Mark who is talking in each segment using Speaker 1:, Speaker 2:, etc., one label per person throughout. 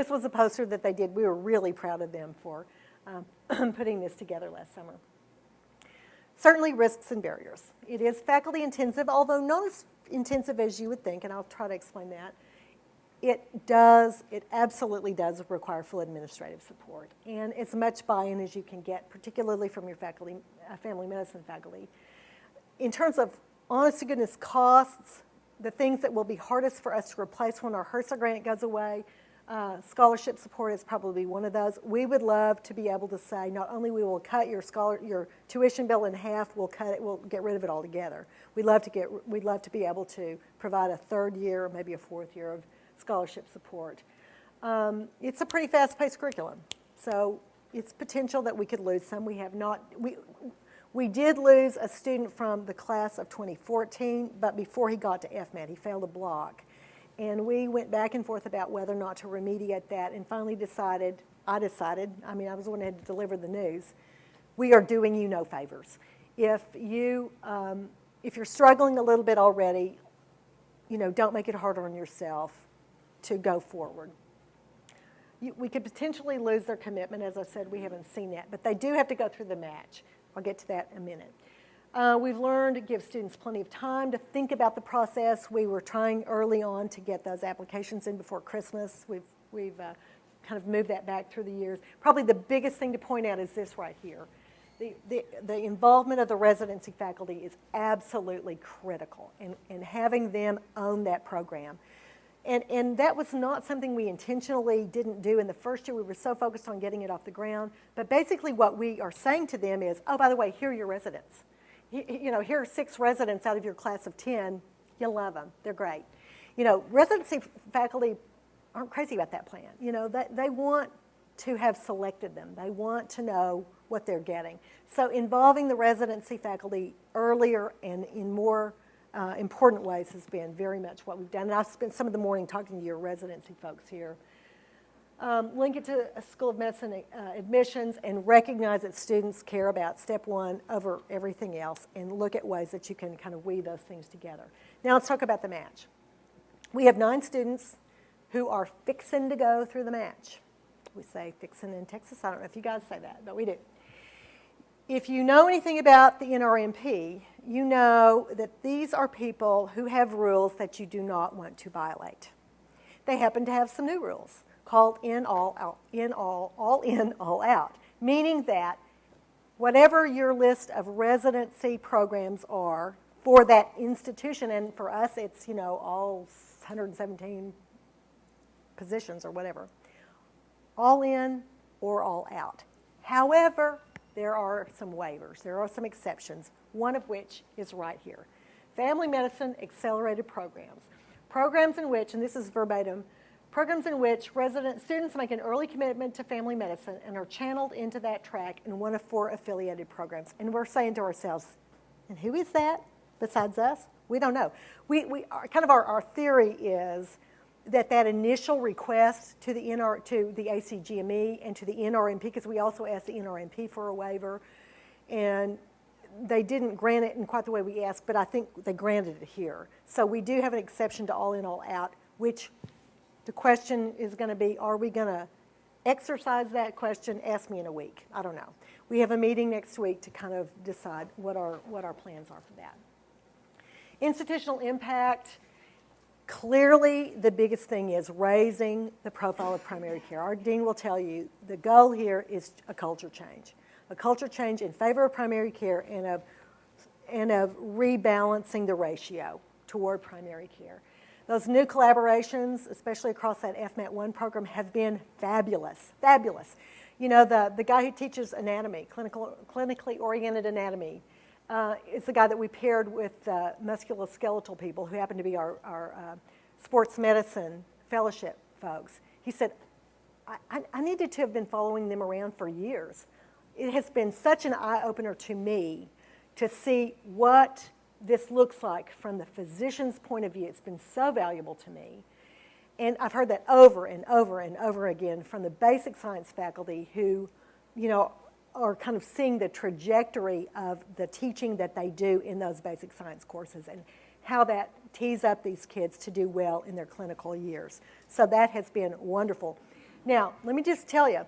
Speaker 1: This was a poster that they did. We were really proud of them for putting this together last summer. Certainly risks and barriers. It is faculty intensive, although not as intensive as you would think, and I'll try to explain that. It absolutely does require full administrative support, and as much buy-in as you can get, particularly from your faculty, family medicine faculty. In terms of honest to goodness costs, the things that will be hardest for us to replace when our HRSA grant goes away, scholarship support is probably one of those. We would love to be able to say, not only we will cut your tuition bill in half, we'll get rid of it altogether. We'd love to be able to provide a third year or maybe a fourth year of scholarship support. It's a pretty fast-paced curriculum, so it's potential that we could lose some. We have not. We did lose a student from the class of 2014, but before he got to FMAT, he failed a block. And we went back and forth about whether or not to remediate that, and finally I was the one who had to deliver the news, we are doing you no favors. If you're struggling a little bit already, don't make it harder on yourself to go forward. We could potentially lose their commitment. As I said, we haven't seen that, but they do have to go through the match. I'll get to that in a minute. We've learned to give students plenty of time to think about the process. We were trying early on to get those applications in before Christmas. We've kind of moved that back through the years. Probably the biggest thing to point out is this right here. The involvement of the residency faculty is absolutely critical, and having them own that program. And that was not something we intentionally didn't do in the first year. We were so focused on getting it off the ground. But basically what we are saying to them is, oh, by the way, here are your residents. Here are 6 residents out of your class of 10. You'll love them. They're great. Residency faculty aren't crazy about that plan. They want to have selected them. They want to know what they're getting. So involving the residency faculty earlier and in more important ways has been very much what we've done. And I've spent some of the morning talking to your residency folks here. Link it to a School of Medicine admissions and recognize that students care about step 1 over everything else, and look at ways that you can kind of weave those things together. Now let's talk about the match. We have 9 students who are fixing to go through the match. We say fixing in Texas. I don't know if you guys say that, but we do. If you know anything about the NRMP, you know that these are people who have rules that you do not want to violate. They happen to have some new rules called all in, all out, meaning that whatever your list of residency programs are for that institution, and for us it's, all 117 positions or whatever, all in or all out. However, there are some waivers. There are some exceptions, one of which is right here. Family medicine accelerated programs. Programs in which, and this is verbatim, programs in which students make an early commitment to family medicine and are channeled into that track in one of 4 affiliated programs. And we're saying to ourselves, and who is that besides us? We don't know. Our theory is that initial request to the ACGME and to the NRMP, because we also asked the NRMP for a waiver, and they didn't grant it in quite the way we asked, but I think they granted it here. So we do have an exception to all in, all out, which the question is going to be, are we going to exercise that question? Ask me in a week. I don't know. We have a meeting next week to kind of decide what our plans are for that. Institutional impact. Clearly, the biggest thing is raising the profile of primary care. Our dean will tell you the goal here is a culture change in favor of primary care and of rebalancing the ratio toward primary care. Those new collaborations, especially across that FMAT 1 program, have been fabulous, fabulous. The guy who teaches anatomy, clinically oriented anatomy, is the guy that we paired with musculoskeletal people who happen to be our sports medicine fellowship folks. He said, I needed to have been following them around for years. It has been such an eye-opener to me to see what this looks like from the physician's point of view. It's been so valuable to me. And I've heard that over and over and over again from the basic science faculty who, are kind of seeing the trajectory of the teaching that they do in those basic science courses and how that tees up these kids to do well in their clinical years. So that has been wonderful. Now, let me just tell you,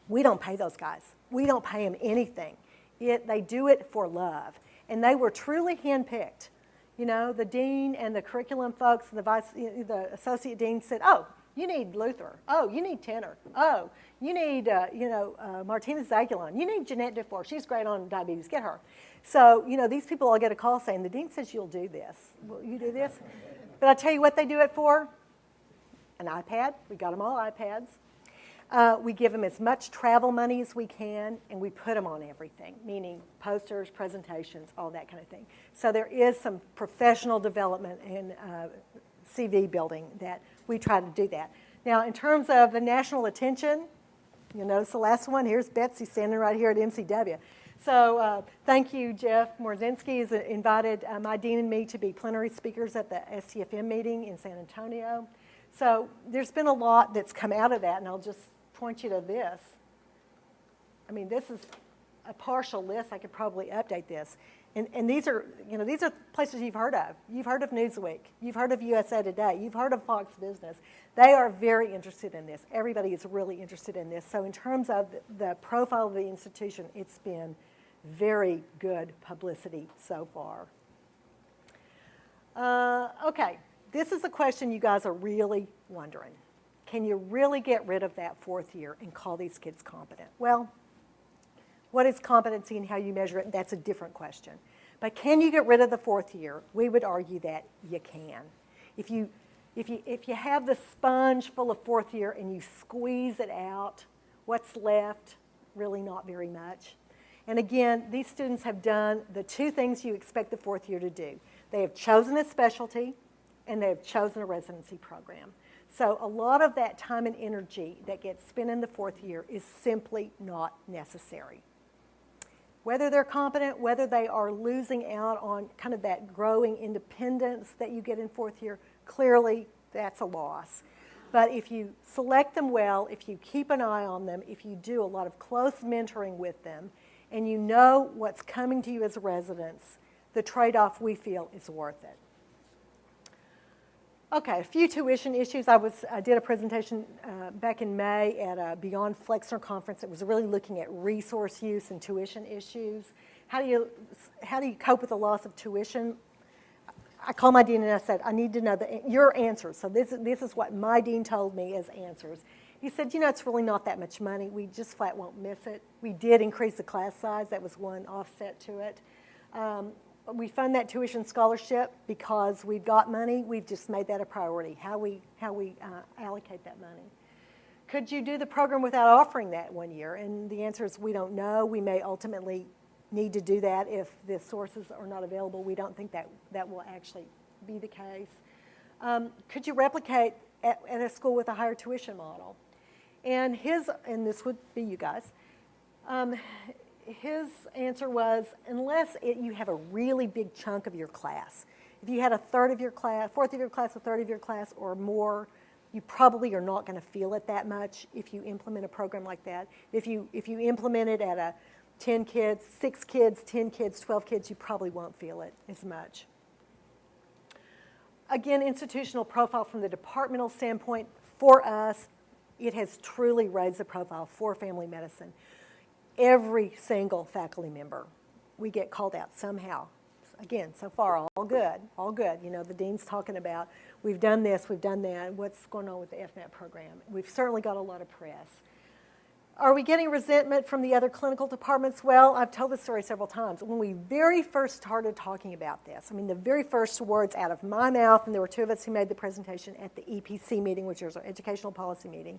Speaker 1: we don't pay those guys. We don't pay them anything. They do it for love. And they were truly handpicked. You know, the dean and the curriculum folks, the associate dean said, oh, you need Luther. Oh, you need Tanner. Oh, you need, Martina Zagulon. You need Jeanette Dufour. She's great on diabetes. Get her. So, these people all get a call saying, the dean says you'll do this. Will you do this? But I tell you what they do it for. An iPad. We got them all iPads. We give them as much travel money as we can, and we put them on everything, meaning posters, presentations, all that kind of thing. So there is some professional development in CV building that we try to do that. Now, in terms of the national attention, you'll notice the last one. Here's Betsy standing right here at MCW. So thank you, Jeff Morzinski has invited my dean and me to be plenary speakers at the STFM meeting in San Antonio. So there's been a lot that's come out of that, and I'll just point you to this. I mean, this is a partial list. I could probably update this. And these are places you've heard of. You've heard of Newsweek. You've heard of USA Today. You've heard of Fox Business. They are very interested in this. Everybody is really interested in this. So in terms of the profile of the institution, it's been very good publicity so far. Okay, this is a question you guys are really wondering. Can you really get rid of that fourth year and call these kids competent? Well, what is competency and how you measure it? That's a different question. But can you get rid of the fourth year? We would argue that you can. If you have the sponge full of fourth year and you squeeze it out, what's left? Really not very much. And again, these students have done the two things you expect the fourth year to do. They have chosen a specialty and they have chosen a residency program. So a lot of that time and energy that gets spent in the fourth year is simply not necessary. Whether they're competent, whether they are losing out on kind of that growing independence that you get in fourth year, clearly that's a loss. But if you select them well, if you keep an eye on them, if you do a lot of close mentoring with them, and you know what's coming to you as residents, the trade-off we feel is worth it. Okay, a few tuition issues. I did a presentation back in May at a Beyond Flexner conference. It was really looking at resource use and tuition issues. How do you cope with the loss of tuition? I called my dean and I said, I need to know your answers. So this is what my dean told me as answers. He said, it's really not that much money. We just flat won't miss it. We did increase the class size. That was one offset to it. We fund that tuition scholarship because we've got money. We've just made that a priority, how we allocate that money. Could you do the program without offering that 1 year? And the answer is we don't know. We may ultimately need to do that if the sources are not available. We don't think that will actually be the case. Could you replicate at a school with a higher tuition model? And this would be you guys, his answer was, unless you have a really big chunk of your class. If you had a third of your class, fourth of your class, a third of your class, or more, you probably are not going to feel it that much if you implement a program like that. If you implement it at a 10 kids, 6 kids, 10 kids, 12 kids, you probably won't feel it as much. Again, institutional profile from the departmental standpoint, for us, it has truly raised the profile for family medicine. Every single faculty member, we get called out somehow. Again, so far, all good, all good. The dean's talking about, we've done this, we've done that, what's going on with the FNAP program. We've certainly got a lot of press. Are we getting resentment from the other clinical departments? Well, I've told this story several times. When we very first started talking about this, the very first words out of my mouth, and there were two of us who made the presentation at the EPC meeting, which is our educational policy meeting,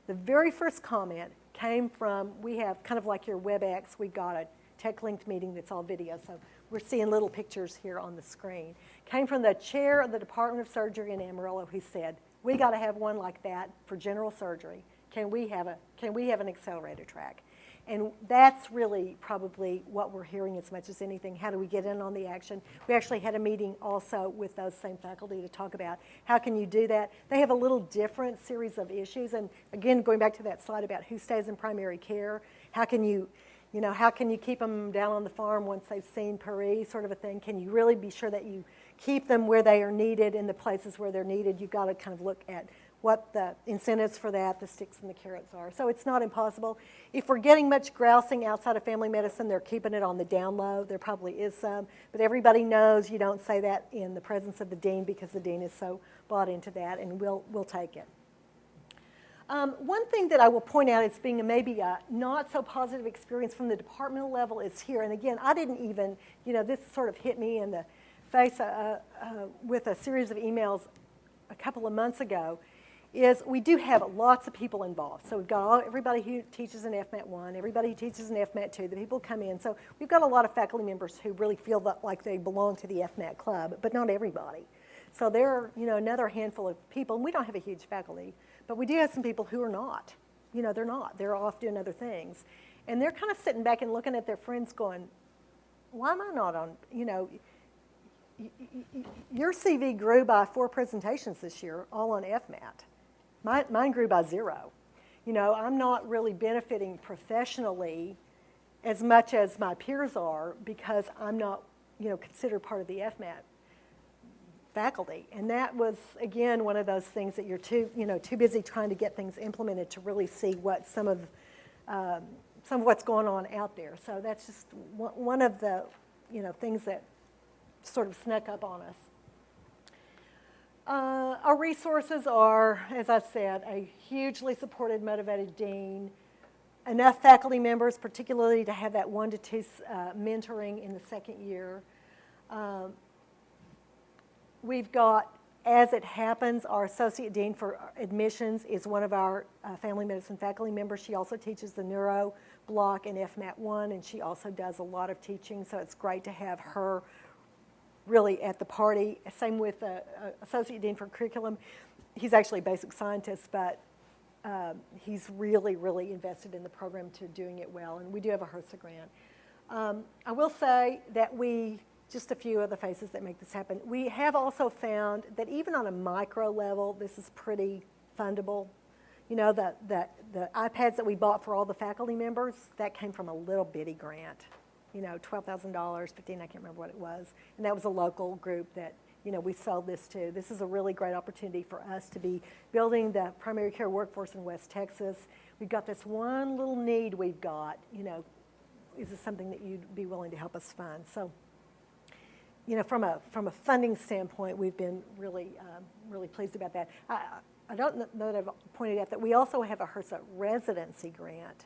Speaker 1: the very first comment came from, we have kind of like your WebEx, we've got a tech-linked meeting that's all video, so we're seeing little pictures here on the screen. Came from the chair of the Department of Surgery in Amarillo, who said, we got to have one like that for general surgery. Can we have an accelerator track? And that's really probably what we're hearing as much as anything. How do we get in on the action? We actually had a meeting also with those same faculty to talk about how can you do that. They have a little different series of issues. And again, going back to that slide about who stays in primary care, how can you keep them down on the farm once they've seen Paris, sort of a thing? Can you really be sure that you keep them where they are needed in the places where they're needed? You've got to kind of look at what the incentives for that, the sticks and the carrots are. So it's not impossible. If we're getting much grousing outside of family medicine, they're keeping it on the down low. There probably is some, but everybody knows you don't say that in the presence of the dean because the dean is so bought into that, and we'll take it. One thing that I will point out as being maybe a not so positive experience from the departmental level is here, and again, I didn't even, this sort of hit me in the face with a series of emails a couple of months ago, is we do have lots of people involved. So we've got everybody who teaches in FMAT 1, everybody who teaches in FMAT 2, the people come in. So we've got a lot of faculty members who really feel like they belong to the FMAT club, but not everybody. So there are, another handful of people, and we don't have a huge faculty, but we do have some people who are not. They're not. They're off doing other things. And they're kind of sitting back and looking at their friends going, why am I not on, your CV grew by 4 presentations this year, all on FMAT. Mine grew by 0. I'm not really benefiting professionally as much as my peers are because I'm not, considered part of the FMAT faculty. And that was, again, one of those things that you're too busy trying to get things implemented to really see what some of what's going on out there. So that's just one of the, things that sort of snuck up on us. Our resources are, as I said, a hugely supported, motivated dean, enough faculty members, particularly to have that 1 to 2 mentoring in the second year. We've got, as it happens, our associate dean for admissions is one of our family medicine faculty members. She also teaches the neuro block in FMAT 1, and she also does a lot of teaching, so it's great to have her really at the party. Same with associate dean for curriculum. He's actually a basic scientist, but he's really, really invested in the program to doing it well, and we do have a HRSA grant. I will say that just a few of the faces that make this happen. We have also found that even on a micro level, this is pretty fundable. The iPads that we bought for all the faculty members, that came from a little bitty grant. $12,000, 15, I can't remember what it was. And that was a local group that, we sold this to. This is a really great opportunity for us to be building the primary care workforce in West Texas. We've got this one little need we've got, is this something that you'd be willing to help us fund? So, from a funding standpoint, we've been really, really pleased about that. I don't know that I've pointed out that we also have a HRSA residency grant,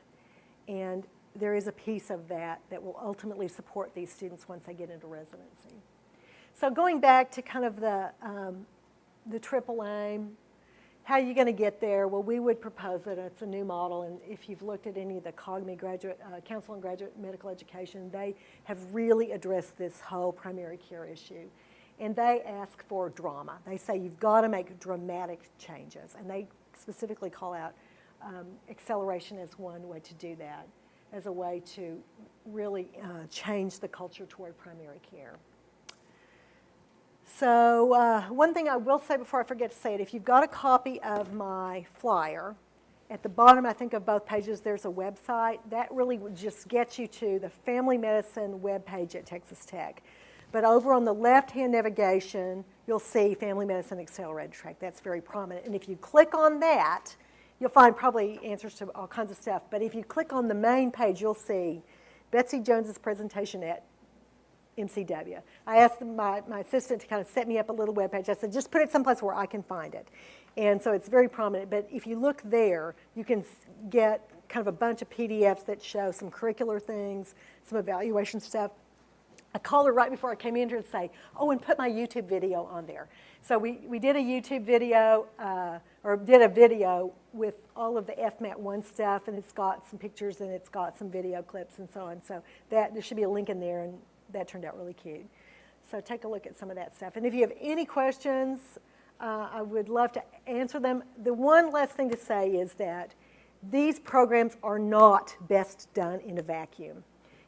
Speaker 1: and there is a piece of that will ultimately support these students once they get into residency. So going back to kind of the triple aim, how are you going to get there? Well, we would propose that it's a new model, and if you've looked at any of the COGME graduate, Council on Graduate Medical Education, they have really addressed this whole primary care issue. And they ask for drama. They say you've got to make dramatic changes, and they specifically call out acceleration as one way to do that, as a way to really change the culture toward primary care. So one thing I will say before I forget to say it, if you've got a copy of my flyer, at the bottom, I think, of both pages, there's a website. That really just gets you to the family medicine webpage at Texas Tech. But over on the left-hand navigation, you'll see Family Medicine Accelerated Track. That's very prominent. And if you click on that, you'll find probably answers to all kinds of stuff. But if you click on the main page, you'll see Betsy Jones's presentation at MCW. I asked my assistant to kind of set me up a little web page. I said, just put it someplace where I can find it. And so it's very prominent. But if you look there, you can get kind of a bunch of PDFs that show some curricular things, some evaluation stuff. I called her right before I came in here to say, oh, and put my YouTube video on there. So we did a YouTube video, or did a video with all of the FMAT 1 stuff, and it's got some pictures and it's got some video clips and so on. So there should be a link in there, and that turned out really cute. So take a look at some of that stuff. And if you have any questions, I would love to answer them. The one last thing to say is that these programs are not best done in a vacuum.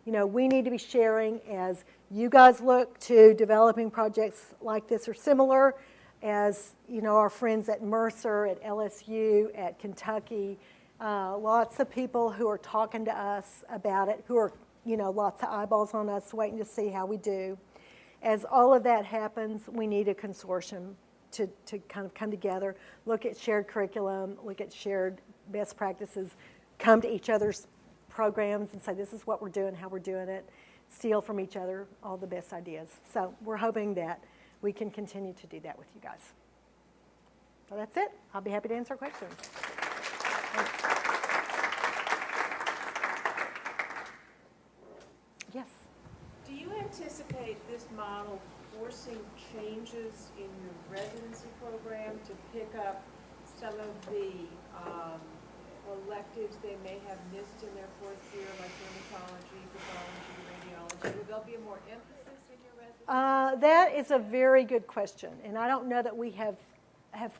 Speaker 1: We need to be sharing as you guys look to developing projects like this or similar, as our friends at Mercer, at LSU, at Kentucky, lots of people who are talking to us about it, who are lots of eyeballs on us waiting to see how we do. As all of that happens, we need a consortium to kind of come together, look at shared curriculum, look at shared best practices, come to each other's programs and say, this is what we're doing, how we're doing it, steal from each other all the best ideas. So we're hoping that we can continue to do that with you guys. So that's it. I'll be happy to answer questions. Yes?
Speaker 2: Do you anticipate this model forcing changes in your residency program to pick up some of the electives they may have missed in their fourth year, like dermatology, pathology, radiology? Will there be a more emphasis in your residency?
Speaker 1: That is a very good question, and I don't know that we have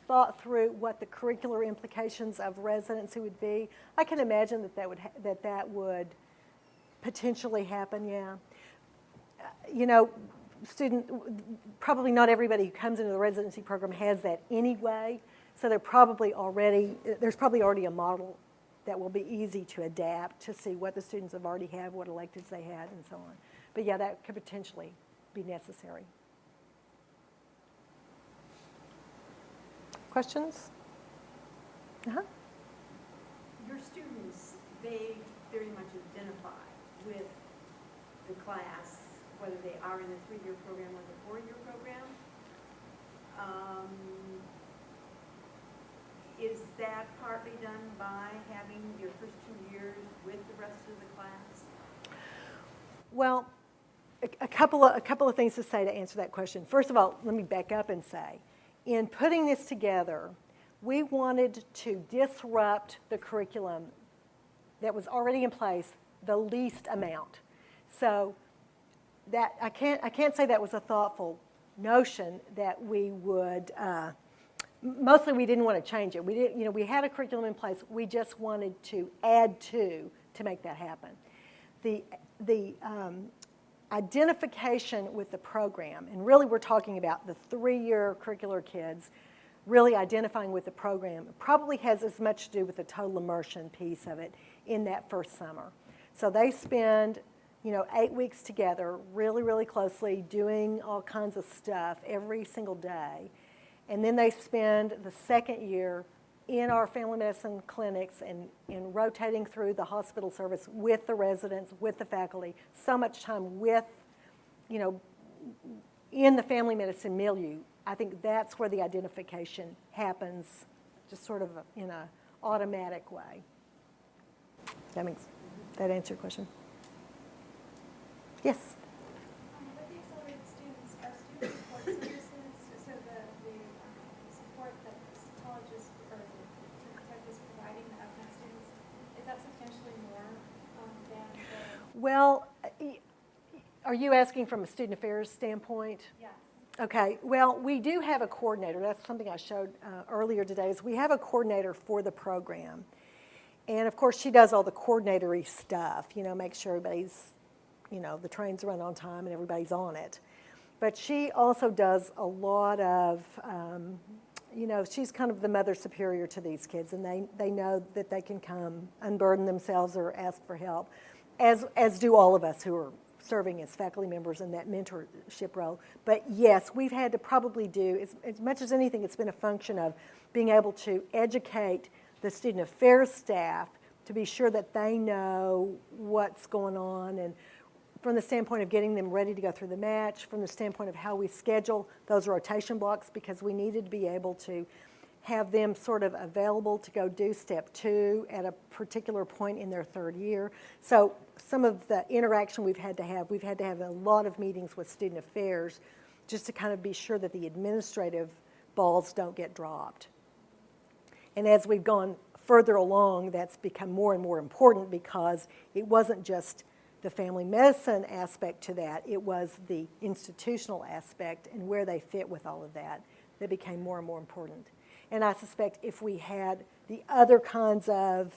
Speaker 1: thought through what the curricular implications of residency would be. I can imagine that would potentially happen, yeah. You know, probably not everybody who comes into the residency program has that anyway, so there's probably already a model that will be easy to adapt to see what the students have already had, what electives they had, and so on. But yeah, that could potentially be necessary. Questions? Uh-huh.
Speaker 3: Your students, they very much identify with the class, whether they are in the 3-year program or the 4-year program. Is that partly done by having your first 2 years with the rest of the class?
Speaker 1: Well, a couple of things to say to answer that question. First of all, let me back up and say, in putting this together, we wanted to disrupt the curriculum that was already in place the least amount. So that I can't say that was a thoughtful notion that we would. Mostly, we didn't want to change it. We had a curriculum in place. We just wanted to add to make that happen. The identification with the program, and really we're talking about the 3-year curricular kids, really identifying with the program, probably has as much to do with the total immersion piece of it in that first summer. So they spend 8 weeks together, really, really closely, doing all kinds of stuff every single day. And then they spend the second year in our family medicine clinics and rotating through the hospital service with the residents, with the faculty, so much time with, in the family medicine milieu. I think that's where the identification happens, just sort of in an automatic way. That answer your question? Yes?
Speaker 4: With the accelerated students, are student support services, so the support that the psychologist or the tech is providing the FNet students, is that substantially more than the...
Speaker 1: Well, are you asking from a student affairs standpoint?
Speaker 4: Yes.
Speaker 1: Okay, well, we do have a coordinator. That's something I showed earlier today, is we have a coordinator for the program. And of course, she does all the coordinatory stuff, make sure everybody's, the trains run on time and everybody's on it. But she also does a lot of, she's kind of the mother superior to these kids, and they know that they can come unburden themselves or ask for help, as do all of us who are serving as faculty members in that mentorship role. But yes, we've had to probably do, as much as anything, it's been a function of being able to educate the student affairs staff to be sure that they know what's going on, and from the standpoint of getting them ready to go through the match, from the standpoint of how we schedule those rotation blocks, because we needed to be able to have them sort of available to go do step 2 at a particular point in their 3rd year. So some of the interaction we've had to have a lot of meetings with student affairs just to kind of be sure that the administrative balls don't get dropped. And as we've gone further along, that's become more and more important, because it wasn't just the family medicine aspect to that, it was the institutional aspect and where they fit with all of that that became more and more important. And I suspect if we had the other kinds of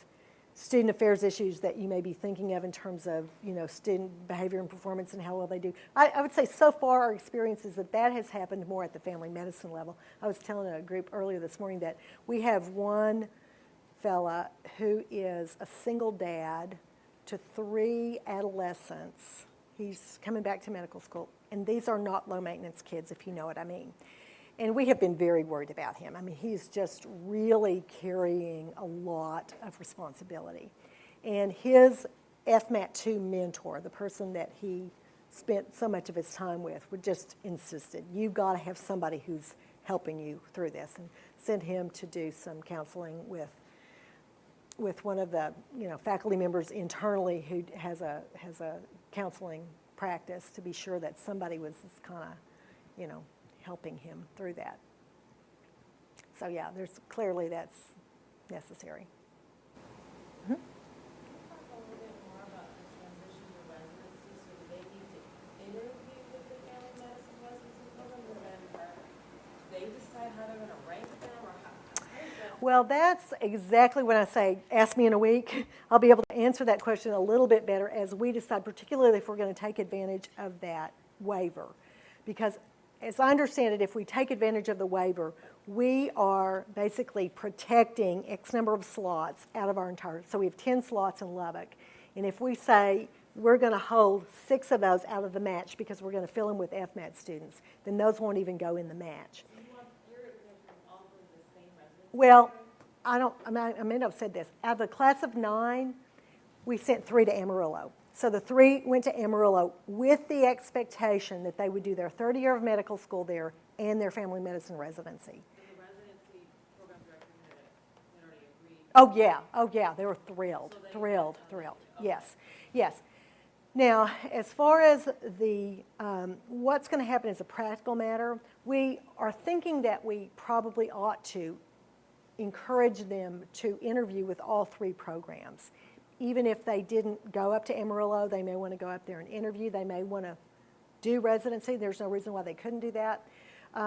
Speaker 1: student affairs issues that you may be thinking of in terms of, student behavior and performance and how well they do, I would say so far our experience is that has happened more at the family medicine level. I was telling a group earlier this morning that we have one fella who is a single dad to 3 adolescents. He's coming back to medical school, and these are not low maintenance kids, if you know what I mean. And we have been very worried about him. I mean, he's just really carrying a lot of responsibility. And his FMAT 2 mentor, the person that he spent so much of his time with, would just insisted, you've got to have somebody who's helping you through this, and sent him to do some counseling with one of the faculty members internally who has a counseling practice to be sure that somebody was kind of helping him through that. So yeah, there's clearly that's necessary.
Speaker 5: Can you talk a little bit more about the transition to residency? So do they need to interview with the family medicine residency program, or then they decide how they're going to rank them, or how does that?
Speaker 1: Well, that's exactly when I say, ask me in a week. I'll be able to answer that question a little bit better as we decide, particularly if we're going to take advantage of that waiver. Because as I understand it, if we take advantage of the waiver, we are basically protecting X number of slots out of our entire, so we have 10 slots in Lubbock. And if we say we're going to hold 6 of those out of the match because we're going to fill them with FMAT students, then those won't even go in the match. Well, I may not have said this. Out of the class of 9, we sent 3 to Amarillo. So the 3 went to Amarillo with the expectation that they would do their third year of medical school there and their family medicine residency.
Speaker 5: The residency program director had already agreed.
Speaker 1: Oh yeah, they were thrilled,
Speaker 5: So they
Speaker 1: thrilled.
Speaker 5: okay.
Speaker 1: Yes. Now, as far as the what's going to happen as a practical matter, we are thinking that we probably ought to encourage them to interview with all 3 programs. Even if they didn't go up to Amarillo, they may want to go up there and interview. They may want to do residency. There's no reason why they couldn't do that.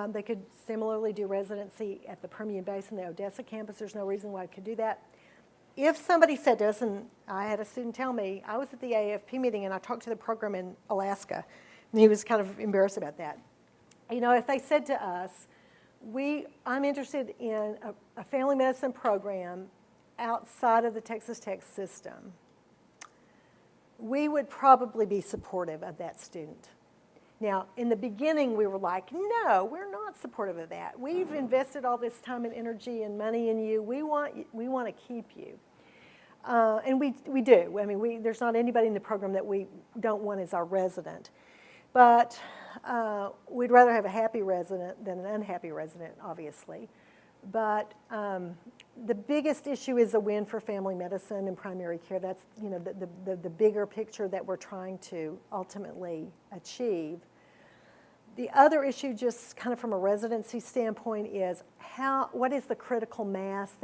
Speaker 1: They could similarly do residency at the Permian Basin, the Odessa campus. There's no reason why they could do that. If somebody said to us, and I had a student tell me, I was at the AAFP meeting and I talked to the program in Alaska, and he was kind of embarrassed about that. If they said to us, I'm interested in a family medicine program outside of the Texas Tech system, we would probably be supportive of that student. Now, in the beginning, we were like, no, we're not supportive of that. We've invested all this time and energy and money in you. We want to keep you. And we do. I mean, there's not anybody in the program that we don't want as our resident. But we'd rather have a happy resident than an unhappy resident, obviously. But the biggest issue is a win for family medicine and primary care. That's the bigger picture that we're trying to ultimately achieve. The other issue, just kind of from a residency standpoint, is what is the critical mass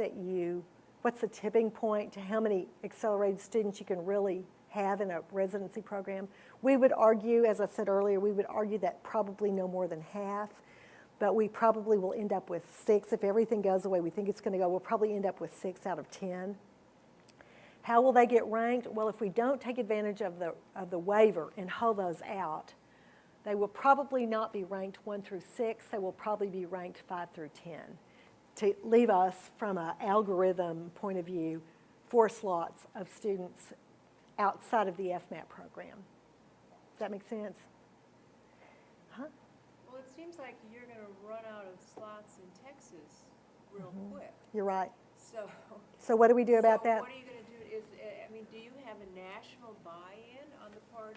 Speaker 1: what's the tipping point to how many accelerated students you can really have in a residency program? We would argue, as I said earlier, that probably no more than half. But we probably will end up with 6. If everything goes the way we think it's going to go, we'll probably end up with 6 out of 10. How will they get ranked? Well, if we don't take advantage of the waiver and hold those out, they will probably not be ranked 1 through 6. They will probably be ranked 5 through 10 to leave us, from an algorithm point of view, 4 slots of students outside of the FMAT program. Does that make sense? Huh?
Speaker 2: Well, it seems like you're going to run out of slots in Texas real quick.
Speaker 1: You're right.
Speaker 2: So
Speaker 1: what do we do about that?
Speaker 2: What are you going to do? Do you have a national buy-in on the part of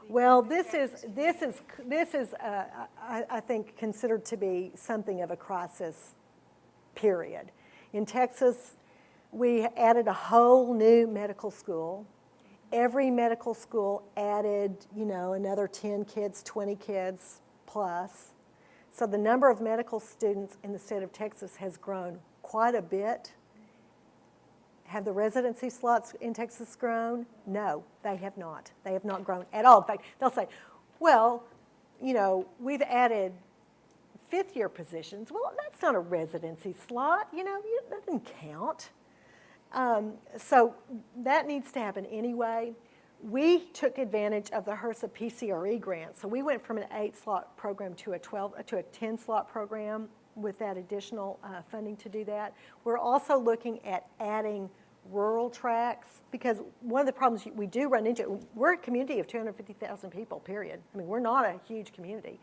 Speaker 2: the?
Speaker 1: Well, this is I think considered to be something of a crisis period. In Texas, we added a whole new medical school. Every medical school added, another 10 kids, 20 kids plus. So the number of medical students in the state of Texas has grown quite a bit. Have the residency slots in Texas grown? No, they have not. They have not grown at all. In fact, they'll say, well, we've added 5th-year positions. Well, that's not a residency slot. That doesn't count. So that needs to happen anyway. We took advantage of the HRSA PCRE grant. So we went from an 8-slot program to a 10-slot program with that additional funding to do that. We're also looking at adding rural tracks, because one of the problems we do run into, we're a community of 250,000 people, period. I mean, we're not a huge community.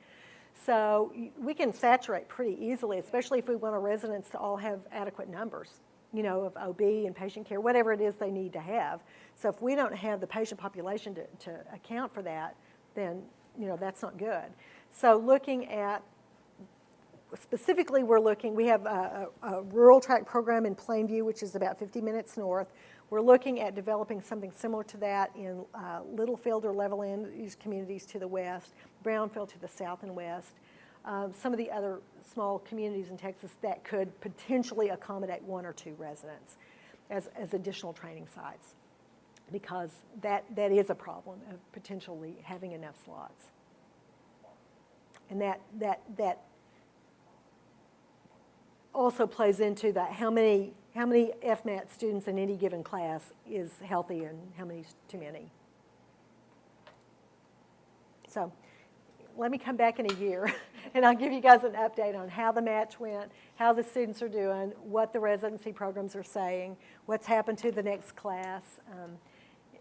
Speaker 1: So we can saturate pretty easily, especially if we want our residents to all have adequate numbers, you know, of OB and patient care, whatever it is they need to have. So if we don't have the patient population to account for that, then, you know, that's not good. So looking at, specifically we have a rural track program in Plainview, which is about 50 minutes north. We're looking at developing something similar to that in Littlefield or Levelland, these communities to the west, Brownfield to the south and west. Some of the other small communities in Texas that could potentially accommodate 1 or 2 residents as additional training sites, because that is a problem of potentially having enough slots. And that also plays into that how many FMAT students in any given class is healthy and how many is too many. So let me come back in a year and I'll give you guys an update on how the match went, how the students are doing, what the residency programs are saying, what's happened to the next class,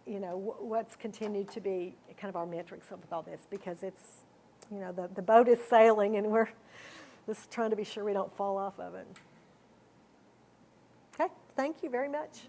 Speaker 1: you know, what's continued to be kind of our metrics with all this, because it's, you know, the boat is sailing and we're just trying to be sure we don't fall off of it. Okay, thank you very much.